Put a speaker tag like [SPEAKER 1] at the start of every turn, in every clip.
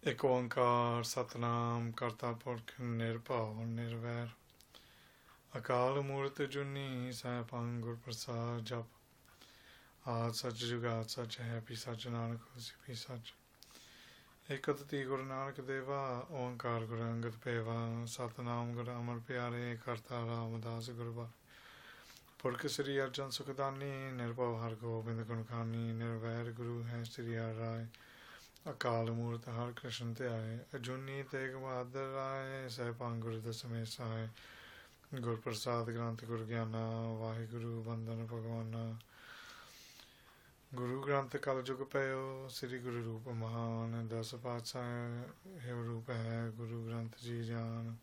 [SPEAKER 1] ਇੱਕ ਓੰਕਾਰ ਸਤਨਾਮ ਕਰਤਾ ਪੁਰਖ ਨਿਰਭਉ ਨਿਰਵੈਰ ਅਕਾਲ ਮੂਰਤ ਜੁਨੀ ਸੈਭੰ ਗੁਰ ਪ੍ਰਸਾਦ ਜਪ ਆਦ ਸਚ ਜੁਗਾਦ ਸਚ ਹੈ ਪੀ ਸਚ ਨਾਨਕ ਹੋਸੀ ਪੀ ਸਚ ਇਕ ਅਦਤੀ ਗੁਰੂ ਨਾਨਕ ਦੇਵਾ ਓੰਕਾਰ ਗੁਰੂ ਅੰਗਦ ਪੇਵਾ ਸਤਨਾਮ ਗੁਰੂ ਅਮਰ ਪਿਆਰੇ ਕਰਤਾ ਰਾਮਦਾਸ ਗੁਰਬਾ ਪੁਰਖ ਸ੍ਰੀ ਅਰਜਨ ਸੁਖਦਾਨੀ ਨਿਰਭਉ ਹਰਿ ਗੋਬਿੰਦ ਗੁਣ ਖਾਨੀ ਨਿਰਵੈਰ ਗੁਰੂ ਹੈ ਸ੍ਰੀ ਹਰਿ ਰਾਏ ਅਕਾਲ ਮੂਰਤ ਹਰਿ ਕ੍ਰਿਸ਼ਨ ਧਿਆਏ ਅਜੂਨੀ ਤੇਗ ਬਹਾਦਰ ਰਾਏ ਸਹਿਬਾਂ ਗੁਰੂ ਦਸਵੇਂ ਸਹਾਏ ਗੁਰ ਪ੍ਰਸਾਦ ਗ੍ਰੰਥ ਗੁਰ ਗਿਆਨਾ ਵਾਹਿਗੁਰੂ ਬੰਦਨ ਭਗਵਾਨਾ ਗੁਰੂ ਗ੍ਰੰਥ ਕਲ ਜੁਗ ਪਇਓ ਸ੍ਰੀ ਗੁਰੂ ਰੂਪ ਮਹਾਨ ਦਸ ਪਾਤਸ਼ਾਹ ਹੈ ਰੂਪ ਹੈ ਗੁਰੂ ਗ੍ਰੰਥ ਜੀ ਜਾਨ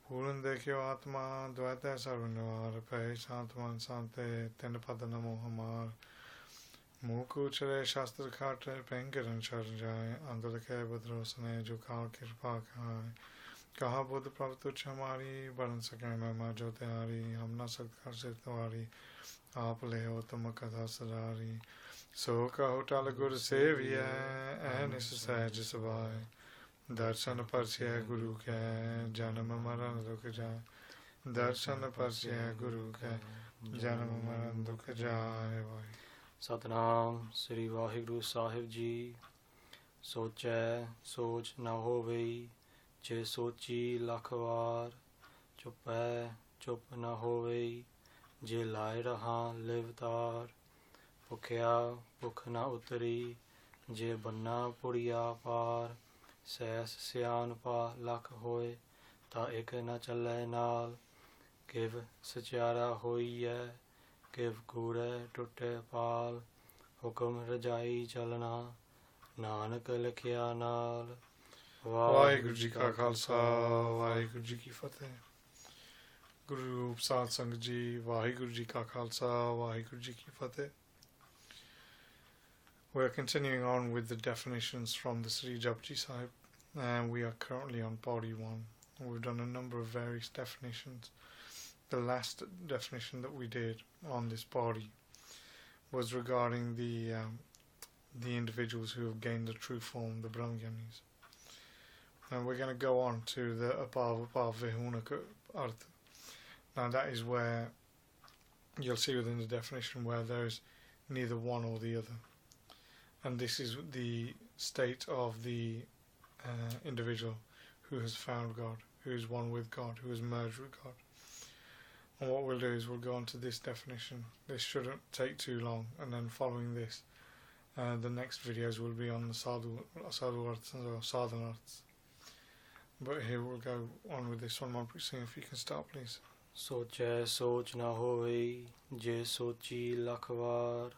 [SPEAKER 1] ਪੂਰਨ ਦੇਖਿਓ ਆਤਮਾ ਦ્વૈਤੈ ਸਰਵ ਨਿਵਾਰ ਭੈ ਸ਼ਾਂਤ ਮਨ ਸ਼ਾਂਤੇ ਤਿੰਨ ਪਦ ਨਮੋ ਹਮਾਰ मूक उछरे शास्त्र खाटे पैंकरन शर जाए अंदर के बदरोसने जो काल कृपा खाए कहा बुद्ध प्रभ तुझ हमारी बरन सके महिमा जो त्यारी हम न सकत कर से तुम्हारी आप ले हो तुम कथा सरारी सो कहो टल गुर सेविय निस सहज सभाए दर्शन परसिय गुरु के जन्म मरण दुख जाए दर्शन परसिय गुरु के जन्म मरण दुख जाए वाहे
[SPEAKER 2] ਸਤਨਾਮ ਸ੍ਰੀ ਵਾਹਿਗੁਰੂ ਸਾਹਿਬ ਜੀ। ਸੋਚੈ ਸੋਚ ਨਾ ਹੋਵੇ ਜੇ ਸੋਚੀ ਲੱਖ ਵਾਰ ਚੁੱਪੈ ਚੁੱਪ ਨਾ ਹੋਵੇ ਜੇ ਲਾਇ ਰਹਾ ਲਿਵਤਾਰ ਭੁਖਿਆ ਭੁਖ ਨਾ ਉਤਰੀ ਜੇ ਬੰਨਾ ਪੁੜੀਆ ਪਾਰ ਸੈਸ ਸਿਆਨ ਪਾ ਲੱਖ ਹੋਏ ਤਾਂ ਇੱਕ ਨਾ ਚੱਲੇ ਨਾਲ ਕਿਵ ਸਚਿਆਰਾ ਹੋਈਐ ਕਿਵ ਕੂੜੈ ਟੁੱਟੇ ਪਾਲ ਹੁਕਮ ਰਜਾਈ ਚਲਣਾ ਨਾਨਕ ਲਿਖਿਆ ਨਾਲ।
[SPEAKER 1] ਵਾਹਿਗੁਰੂ ਜੀ ਕਾ ਖਾਲਸਾ ਵਾਹਿਗੁਰੂ ਜੀ ਕੀ ਫਤਿਹ। ਗੁਰੂ ਰੂਪ ਸਾਧ ਸੰਗਤ ਜੀ ਵਾਹਿਗੁਰੂ ਜੀ ਕਾ ਖਾਲਸਾ ਵਾਹਿਗੁਰੂ ਜੀ ਕੀ ਫਤਿਹ। We are continuing on with the definitions from the Sri Japji Sahib and we are currently on pauri 1. We've done a number of various definitions. The last definition that we did on this pauri was regarding the individuals who have gained the true form, the Brahmgyanis. And we're going to go on to the Bhav Abhav Vihunak Arths. Now that is where you'll see within the definition where there is neither one or the other. And this is the state of the individual who has found God, who is one with God, who has merged with God. And what we'll do is we'll go on to this definition. This shouldn't take too long, and then following this, the next videos will be on the sadhu arths or sadhan arths. But here we'll go on with this one. Kamalpreet Singh, if you can start, please.
[SPEAKER 2] ਸੋਚੈ ਸੋਚ ਨਾ ਹੋਵੇ ਜੇ ਸੋਚੀ ਲੱਖ ਵਾਰ।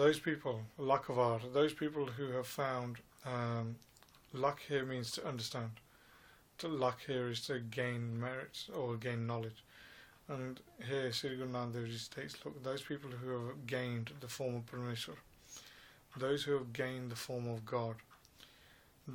[SPEAKER 1] Those people, lakvar, those people who have found, lak here means to understand. Lak here is to gain merit or gain knowledge. And here Sri Guru Nanak Dev Ji states, look, those people who have gained the form of Parameshwar, those who have gained the form of God,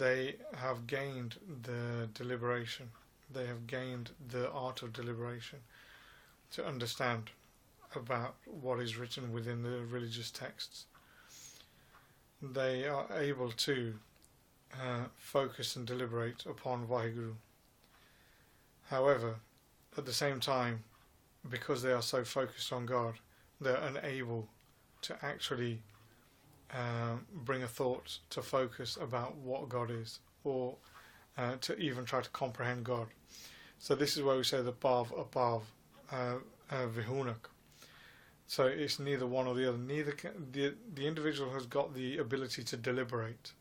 [SPEAKER 1] they have gained the deliberation, they have gained the art of deliberation to understand about what is written within the religious texts. They are able to focus and deliberate upon Vaheguru. However, at the same time, because they are so focused on God, they are unable to actually bring a thought to focus about what God is, or to even try to comprehend God. So this is where we say the Bhav Abhav Vihunak. So it's neither one or the other. The individual has got the ability to deliberate,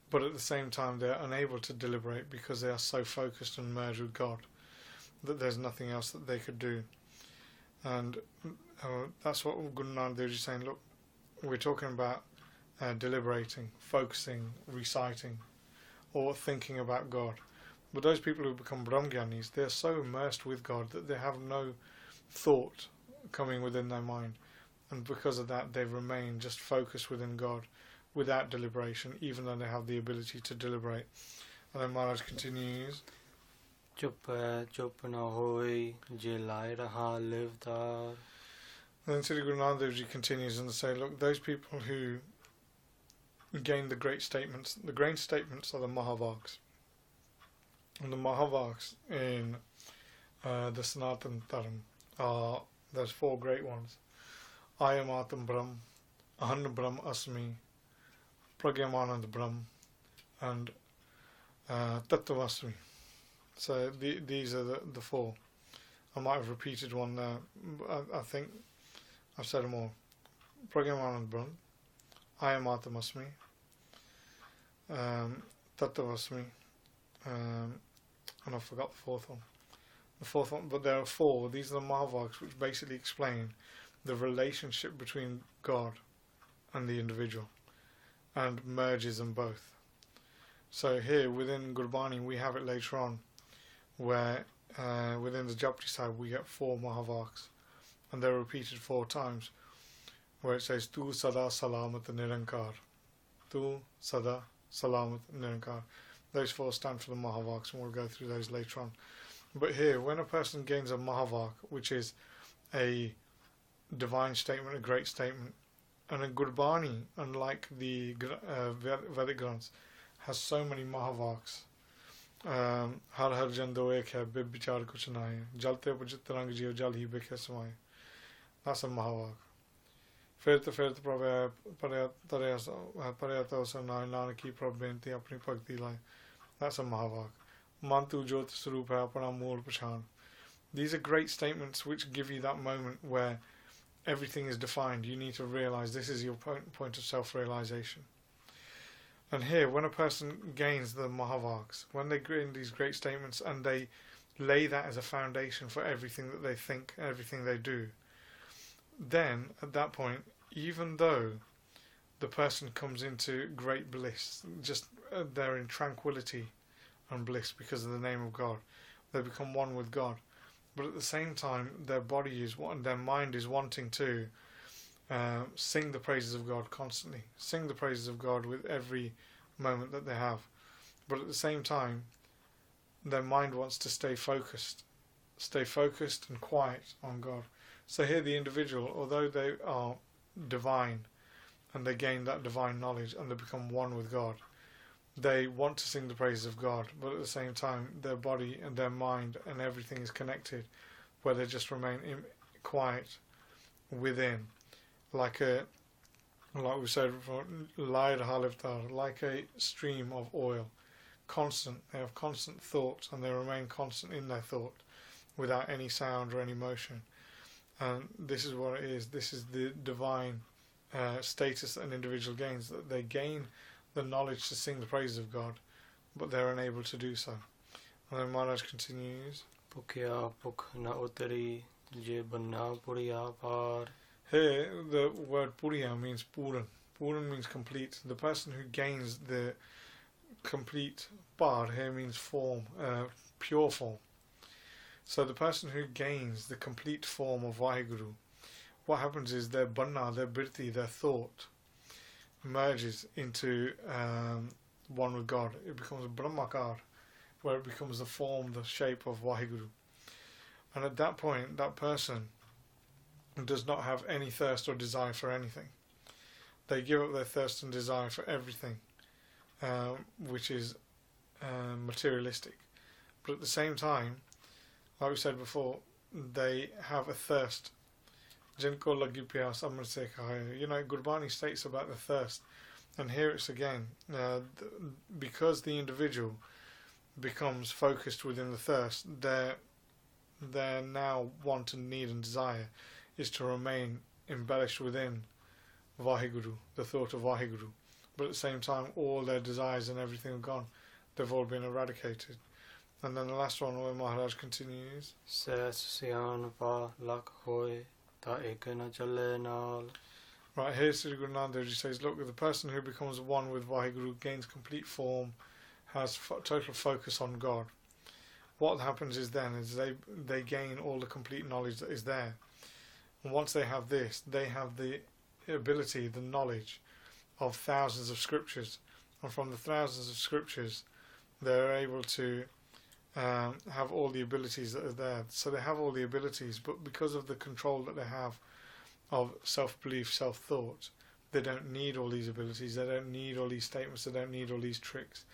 [SPEAKER 1] but at the same time they are unable to deliberate because they are so focused and merged with God that there's nothing else that they could do. And that's what Guru Nanak Dev Ji is saying, look, we're talking about deliberating, focusing, reciting, or thinking about God. But those people who become Brahmgyanis, they're so immersed with God that they have no thought coming within their mind. And because of that, they remain just focused within God without deliberation, even though they have the ability to deliberate. And then Maharaj continues,
[SPEAKER 2] ਚੁੱਪੈ ਚੁੱਪ ਨਾ ਹੋਏ ਜੇ ਲਾਇ ਰਹਾ Livtar.
[SPEAKER 1] Then Sri Guru Nanak Dev Ji continues and say, look, those people who gain the great statements. The great statements are the Mahavakas. And the Mahavakas in the Sanatan Dharam are, there's 4 great ones. Ayam Atam Brahm, Aham Brahm Asmi, Pragyamanand Brahm, and Tattvasmi. So these are the 4. I might have repeated one there. I think I've said them all. Pragyamanand Brahm, Ayam Atam Asmi, Tattvasmi, and I forgot the 4th one. The 4th one, but there are 4. These are the Mahavakas, which basically explain the relationship between God and the individual, and merges them both. So here within Gurbani we have it later on, where within the Japji Sahib we get 4 Mahavakas, and they're repeated 4 times, where it says Tu Sada Salamat Nirankar, Tu Sada Salamat Nirankar. Those 4 stand for the Mahavakas, and we'll go through those later on. But here, when a person gains a Mahavak, which is a divine statement, a great statement, and a Gurbani, unlike the Vedic Granths, has so many Mahavaks. Har har jando ek hai, bib bichar kuch na hai, jalte pujit rang jiyo jal hi bikhe samay. That's a Mahavak. Firte parayata sanai nanaki prabhenti apni bhakti lai. That's a Mahavak. Mantu jyot sarup hai apna mool pachan. These are great statements which give you that moment where everything is defined. You need to realize this is your point of self-realization. And here, when a person gains the Mahavaks, when they gain these great statements and they lay that as a foundation for everything that they think, everything they do, then at that point, even though the person comes into great bliss, just they're in tranquility and bliss because of the name of God, they become one with God. But at the same time, their body is their mind is wanting to sing the praises of God constantly, sing the praises of God with every moment that they have. But at the same time, their mind wants to stay focused and quiet on God. So here the individual, although they are divine and they gain that divine knowledge and they become one with God, they want to sing the praises of God, but at the same time their body and their mind and everything is connected, where they just remain quiet within, like we said before, like a stream of oil, constant. They have constant thoughts and they remain constant in their thought without any sound or any motion. And this is what it is. This is the divine status that an individual gains, that they gain the knowledge to sing the praises of God, but they're unable to do so. And then Maharaj continues. Here, the word Puriya means Puran. Puran means complete. The person who gains the complete Par here means form, pure form. So the person who gains the complete form of Vaheguru, what happens is their Banna, their Birti, their thought merges into one with God. It becomes a Brahmakar, where it becomes the form, the shape of Vaheguru. And at that point, that person does not have any thirst or desire for anything. They give up their thirst and desire for everything, which is materialistic. But at the same time, like we said before, they have a thirst. Jinko lagi pyas amrit se khaye. You know, Gurbani states about the thirst, and here it's again because the individual becomes focused within the thirst. Their now want and need and desire is to remain embellished within Vaheguru, the thought of Vaheguru. But at the same time, all their desires and everything have gone. They've all been eradicated. And then the last one where Maharaj continues. Right, here Sri Guru Nanak Dev Ji says, look, the person who becomes one with Vaheguru gains complete form, has total focus on God. What happens is then is they gain all the complete knowledge that is there. And once they have this, they have the ability, the knowledge of thousands of scriptures. And from the thousands of scriptures, they're able to have all the abilities that are there. So they have all the abilities, but because of the control that they have of self-belief, self-thought, They don't need all these abilities. They don't need all these statements. They don't need all these tricks.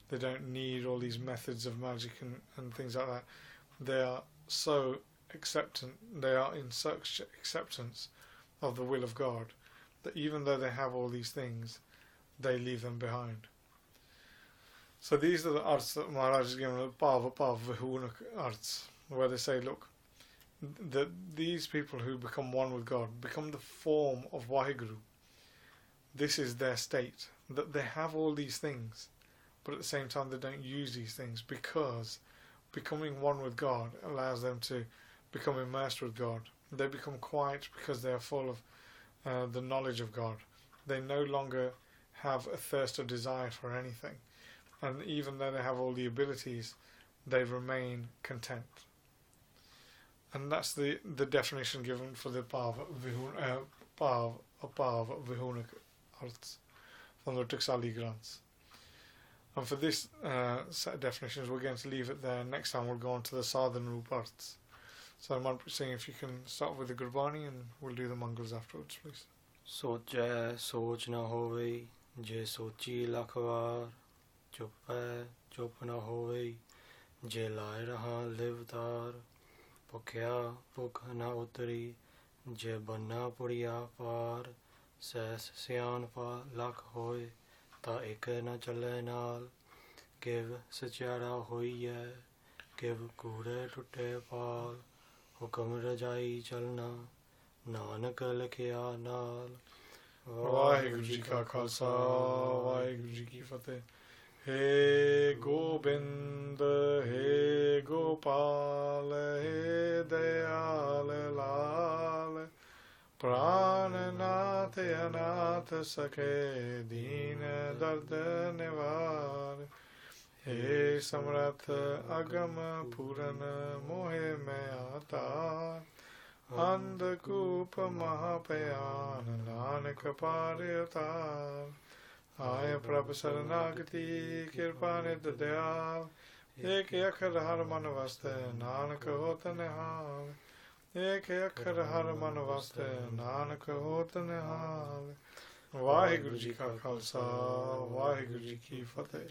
[SPEAKER 1] They don't need all these methods of magic and things like that. They are so acceptant. They are in such acceptance of the will of God that even though they have all these things, they leave them behind. So these are the arths that Maharaj is given, the Bhav Abhav Vihunak Arths, where they say, look, that these people who become one with God, become the form of Waheguru. This is their state, that they have all these things, but at the same time they don't use these things, because becoming one with God allows them to become immersed with God. They become quiet because they are full of the knowledge of God. They no longer have a thirst or desire for anything, and even though they have all the abilities, they remain content. And that's the definition given for the Bhav Abhav Vihunak Arths from the Taksali Granths. And for this set of definitions, we're going to leave it there. Next time we'll go on to the Sadhan Rup Arths. So I'm saying if you can start with the Gurbani and we'll do the Mangals afterwards, please.
[SPEAKER 2] ਸੋਚੈ ਸੋਚ ਨਾ ਹੋਵੇ ਜੇ ਸੋਚੀ ਲੱਖ ਵਾਰ ਚੁੱਪੈ ਚੁੱਪ ਨਾ ਹੋਵੇ ਜੇ ਲਾਇ ਰਹਾ ਲਿਵਤਾਰ ਭੁੱਖਿਆ ਭੁੱਖ ਨਾ ਉਤਰੀ ਜੇ ਬੰਨਾ ਪੁੜੀਆ ਪਾਰ ਸੈਸ ਸਿਆਣਪਾ ਲੱਖ ਹੋਏ ਤਾਂ ਇੱਕ ਨਾ ਚੱਲੇ ਨਾਲ ਕਿਵ ਸਚਿਆਰਾ ਹੋਈਐ ਕਿਵ ਕੂੜੇ ਟੁੱਟੇ ਪਾਲ ਹੁਕਮ ਰਜਾਈ ਚਲਣਾ ਨਾਨਕ ਲਿਖਿਆ ਨਾਲ
[SPEAKER 1] ਵਾਹਿਗੁਰੂ ਜੀ ਕਾ ਖਾਲਸਾ ਵਾਹਿਗੁਰੂ ਜੀ ਕੀ ਫਤਿਹ हे गोबिंद हे गोपाल हे दयाल लाल प्राणनाथ अनाथ सखे दीन दर्द निवार हे समर्थ अगम पूरन मोहे मैं आतार अंधकूप महापयान नानक पार उतार आय प्रभ शरणागति कृपा निध दयाल एक अखर हर मन वस्त नानक होत निहाल एक अखर हर मन वस्त नानक होत निहाल वाहिगुरु जी का खालसा वाहिगुरु जी की फतेह।